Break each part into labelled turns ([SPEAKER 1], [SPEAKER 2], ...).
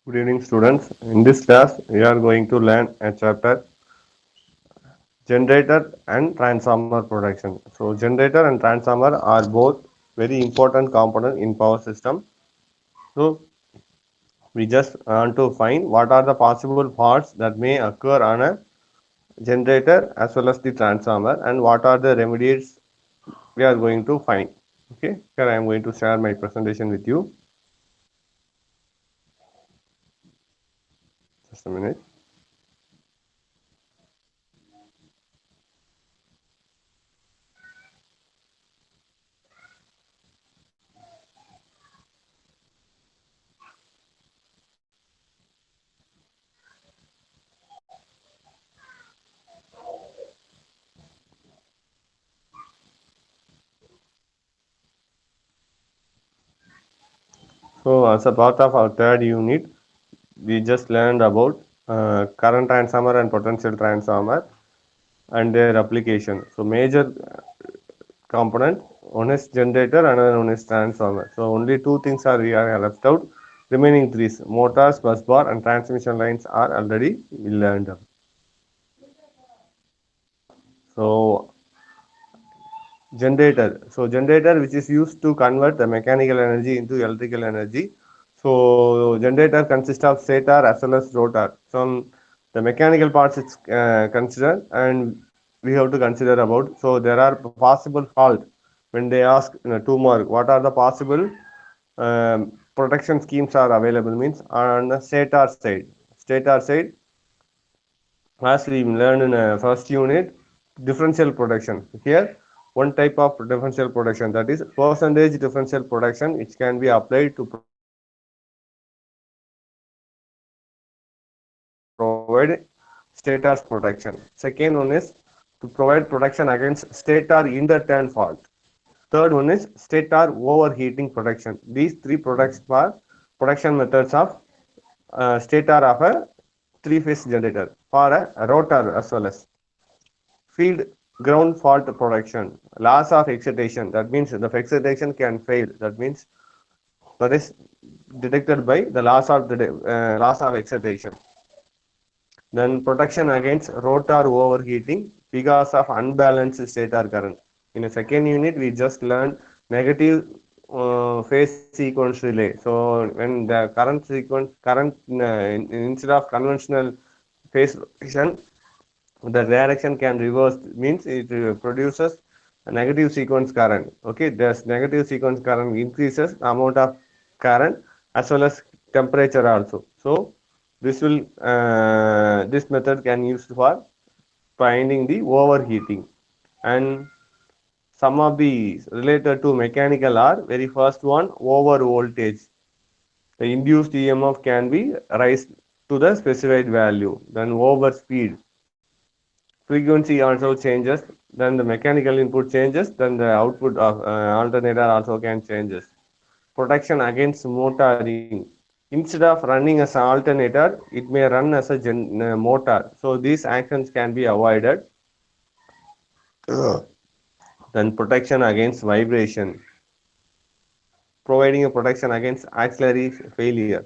[SPEAKER 1] Good evening, students. In this class, we are going to learn a chapter generator and transformer production. So, generator and transformer are both very important component in power system. So, we just want to find what are the possible faults that may occur on a generator as well as the transformer and what are the remedies we are going to find. Okay, here I am going to share my presentation with you. Just a minute. So, as a part of our third unit, we just learned about current transformer and potential transformer and their application. So major component, one is generator, another one is transformer. So only two things are we are left out. Remaining three, motors, bus bar, and transmission lines are already learned. So generator. So generator which is used to convert the mechanical energy into electrical energy. So generator consists of stator as well as rotor. So the mechanical parts it's considered and we have to consider about. So there are possible fault when they ask 2 mark what are the possible protection schemes are available means on the stator side. Stator side as we learned in first unit, differential protection. Here, one type of differential protection, that is percentage differential protection, which can be applied to provide stator's protection. Second one is to provide protection against stator interturn fault. Third one is stator overheating protection. These three products are protection methods of stator of a three-phase generator for a rotor as well as field ground fault protection. Loss of excitation, that means the excitation can fail, that is detected by the loss of excitation. Then protection against rotor overheating because of unbalanced stator current. In a second unit, we just learned negative phase sequence relay. So when the current sequence, current instead of conventional phase rotation, the direction can reverse means it produces a negative sequence current. Okay, this negative sequence current increases the amount of current as well as temperature also. So this method can used for finding the overheating. And some of the related to mechanical are very first one, over voltage. The induced EMF can be raised to the specified value. Then over speed, frequency also changes, then the mechanical input changes, then the output of alternator also can changes. Protection against motoring, instead of running as an alternator it may run as a motor, so these actions can be avoided. Then protection against vibration, providing a protection against auxiliary failure.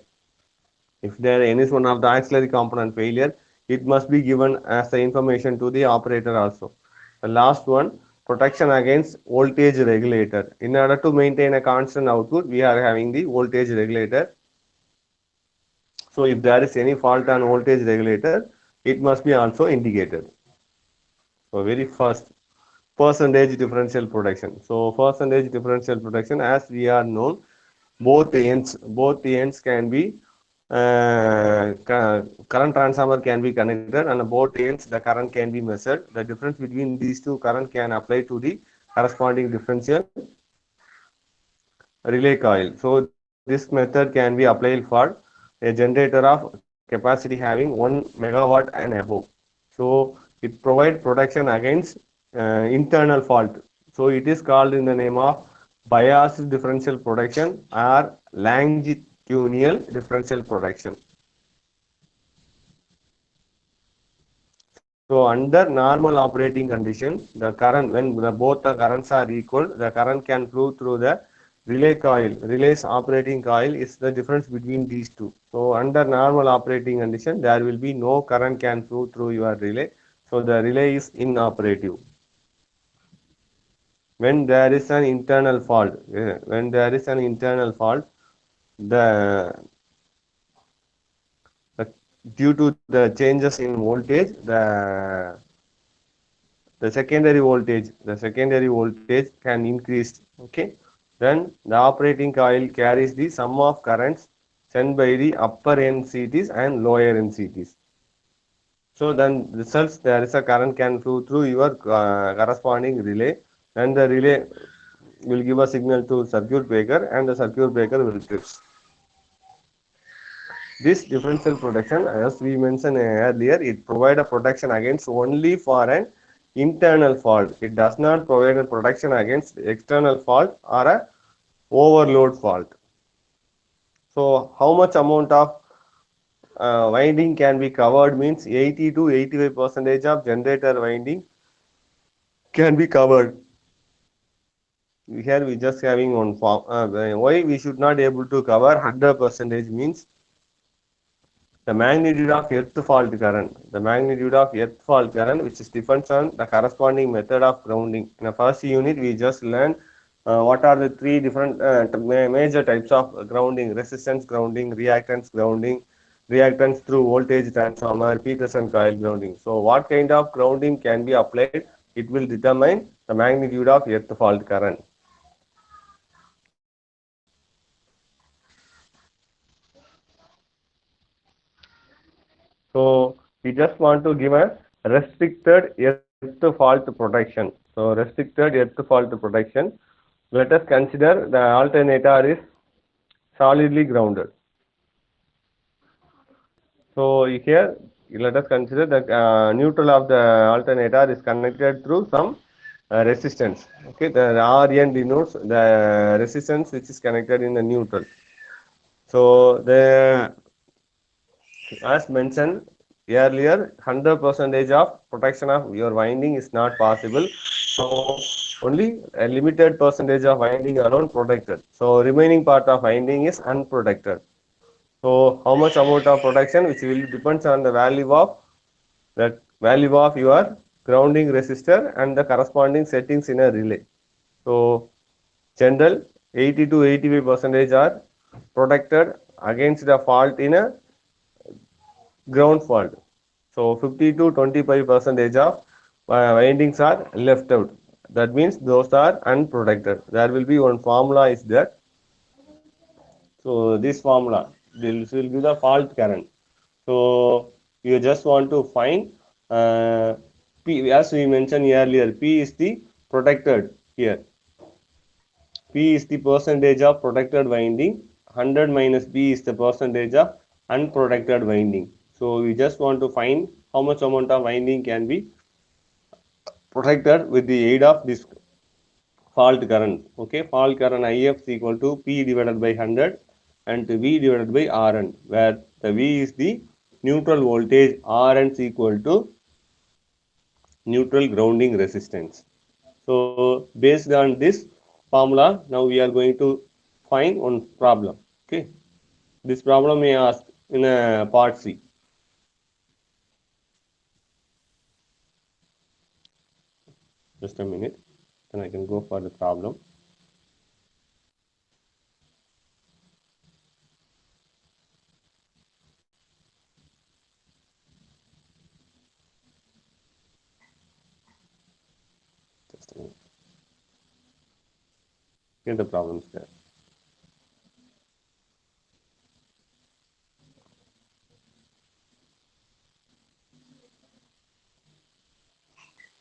[SPEAKER 1] If there is one of the auxiliary component failure, it must be given as the information to the operator also. The last one, protection against voltage regulator. In order to maintain a constant output, we are having the voltage regulator. So if there is any fault on voltage regulator, it must be also indicated. So very first, percentage differential protection. So percentage differential protection, as we are known, both ends can be current transformer can be connected, and both ends the current can be measured. The difference between these two current can apply to the corresponding differential relay coil. So this method can be applied for a generator of capacity having 1 megawatt and above. So it provides protection against internal fault. So it is called in the name of biased differential protection or longitudinal differential protection. So under normal operating condition, the current when both the currents are equal, the current can flow through the relay coil, relay's operating coil is the difference between these two. So under normal operating condition, there will be no current can flow through your relay. So the relay is inoperative. When there is an internal fault, the, the due to the changes in voltage, the secondary voltage can increase. Okay, then the operating coil carries the sum of currents sent by the upper NCTs and lower NCTs. So then results there is a current can flow through your corresponding relay, and the relay will give a signal to circuit breaker, and the circuit breaker will trip. This differential protection, as we mentioned earlier, it provides a protection against only for an internal fault. It does not provide a protection against external fault or a overload fault. So how much amount of winding can be covered means 80 to 85 percentage of generator winding can be covered. Here we just having one form. Why we should not able to cover 100 percentage means the magnitude of earth fault current, which is depends on the corresponding method of grounding. In the first unit, we just learned what are the three different major types of grounding: resistance grounding, reactance through voltage transformer, Peterson coil grounding. So, what kind of grounding can be applied? It will determine the magnitude of earth fault current. So we just want to give a restricted earth fault protection. So restricted earth fault protection. Let us consider the alternator is solidly grounded. So here let us consider the neutral of the alternator is connected through some resistance. Okay, the Rn denotes the resistance which is connected in the neutral. So the as mentioned earlier, 100 percentage of protection of your winding is not possible. So only a limited percentage of winding alone protected. So remaining part of winding is unprotected. So how much amount of protection, which will depends on the value of your grounding resistor and the corresponding settings in a relay. So general 80 to 85 percentage are protected against the fault in a ground fault. So 50 to 25 percentage of windings are left out. That means those are unprotected. There will be one formula is there. So this formula, this will be the fault current. So you just want to find P, as we mentioned earlier, P is the protected here. P is the percentage of protected winding. 100 minus P is the percentage of unprotected winding. So we just want to find how much amount of winding can be protected with the aid of this fault current. Okay, fault current IF is equal to P divided by 100 and V divided by Rn, where the V is the neutral voltage, Rn is equal to neutral grounding resistance. So based on this formula, now we are going to find one problem. Okay, this problem may ask in a part C. Just a minute, then I can go for the problem. Just a minute. Here the problem is there.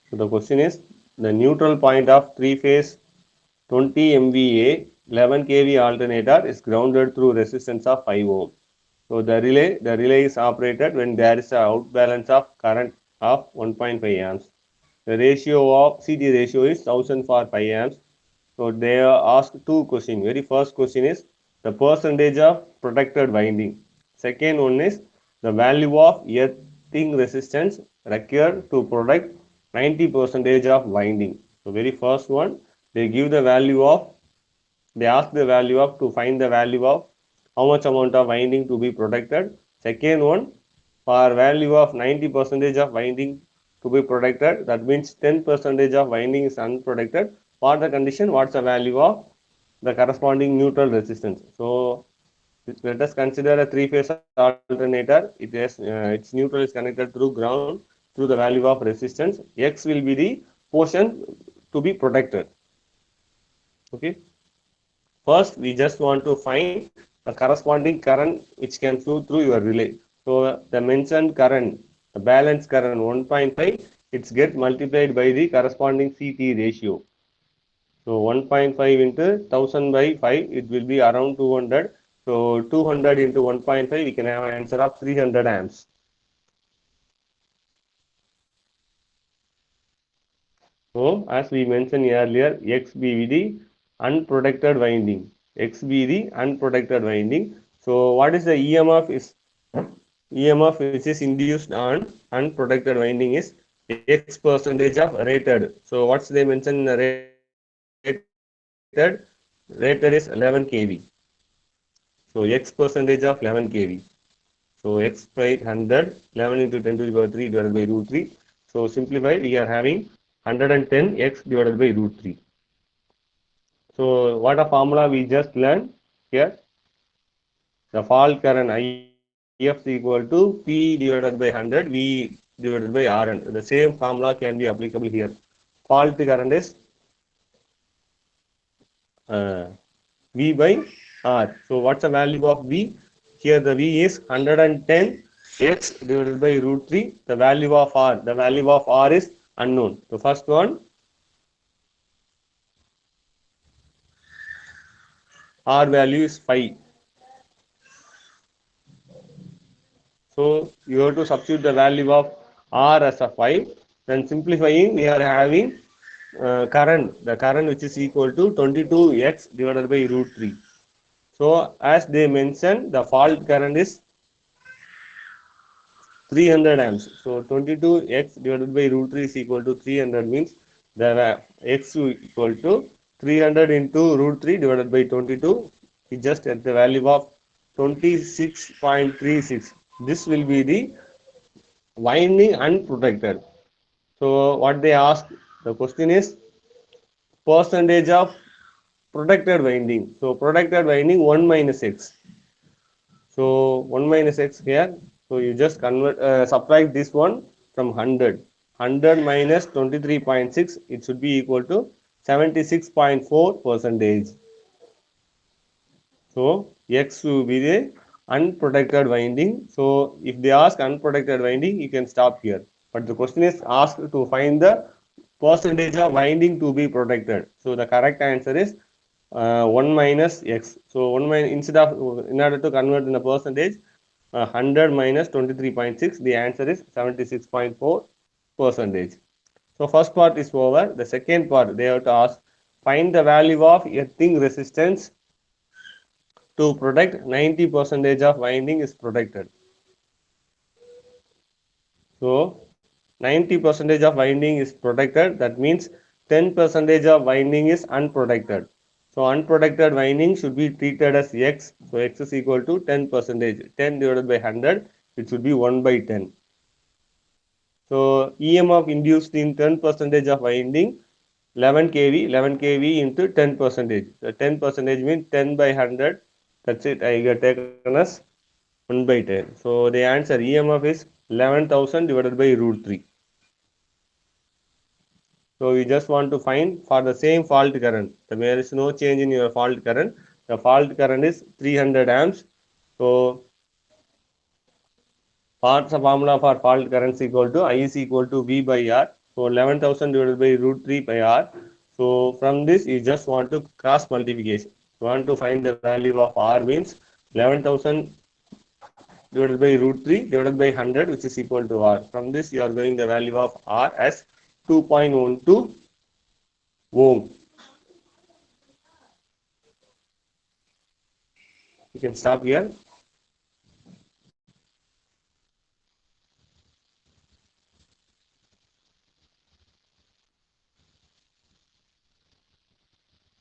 [SPEAKER 1] So the question is, the neutral point of three-phase 20 MVA 11 kV alternator is grounded through resistance of 5 ohm. So the relay is operated when there is an outbalance of current of 1.5 amps. The ratio of CT ratio is 1000 for 5 amps. So they are asked two questions. Very first question is the percentage of protected winding. Second one is the value of earthing resistance required to protect 90 percentage of winding. So very first one, they give the value of They ask the value of to find the value of how much amount of winding to be protected. Second one, for value of 90% of winding to be protected, that means 10% of winding is unprotected. For the condition, what's the value of the corresponding neutral resistance? So let us consider a three-phase alternator. Its neutral is connected through ground through the value of resistance. X will be the portion to be protected. Okay. First, we just want to find the corresponding current which can flow through your relay. So the mentioned current, the balance current 1.5, it's get multiplied by the corresponding CT ratio. So 1.5 into 1000 by 5, it will be around 200. So 200 into 1.5, we can have an answer of 300 amps. So as we mentioned earlier, X be the unprotected winding. X be the unprotected winding. So what is the EMF is EMF which is induced on unprotected winding is X percentage of rated. So what's they mentioned in the rated is 11 kV. So X percentage of 11 kV. So X by 100, 11 into 10 to the power 3 divided by root 3. So simplified, we are having 110 X divided by root 3. So what a formula we just learned here? The fault current IF is equal to P divided by 100 V divided by Rn. The same formula can be applicable here. Fault current is uh, V by R. So what's the value of V? Here the V is 110 X divided by root 3. The value of R is unknown. The first one, R value is 5. So you have to substitute the value of R as a 5. Then simplifying, we are having current, the current which is equal to 22x divided by root 3. So as they mentioned, the fault current is 300 amps. So 22x divided by root 3 is equal to 300 means the x equal to 300 into root 3 divided by 22 is just at the value of 26.36. This will be the winding unprotected. So what they ask, the question is percentage of protected winding. So protected winding 1 minus x. So 1 minus x here. So you just convert, subtract this one from 100. 100 minus 23.6, it should be equal to 76.4 percentage. So X will be the unprotected winding. So if they ask unprotected winding, you can stop here. But the question is asked to find the percentage of winding to be protected. So the correct answer is 1 minus X. So 1 minus, instead of, in order to convert in a percentage, 100 minus 23.6, the answer is 76.4 percentage. So first part is over. The second part, they have to ask, find the value of earthing resistance to protect 90 percentage of winding is protected. So 90 percentage of winding is protected. That means 10 percentage of winding is unprotected. So unprotected winding should be treated as X. So X is equal to 10 percentage. 10 divided by 100, it should be 1 by 10. So EMF induced in 10 percentage of winding 11 kV, 11 kV into 10 percentage. So 10 percentage means 10 by 100. That's it. I get taken as 1 by 10. So the answer EMF is 11,000 divided by root 3. So you just want to find for the same fault current. There is no change in your fault current. The fault current is 300 amps. So parts of formula for fault current is equal to I is equal to V by R. So 11,000 divided by root 3 by R. So from this you just want to cross multiplication. You want to find the value of R means 11,000 divided by root 3 divided by 100 which is equal to R. From this you are getting the value of R as 2.12 ohm. You can stop here.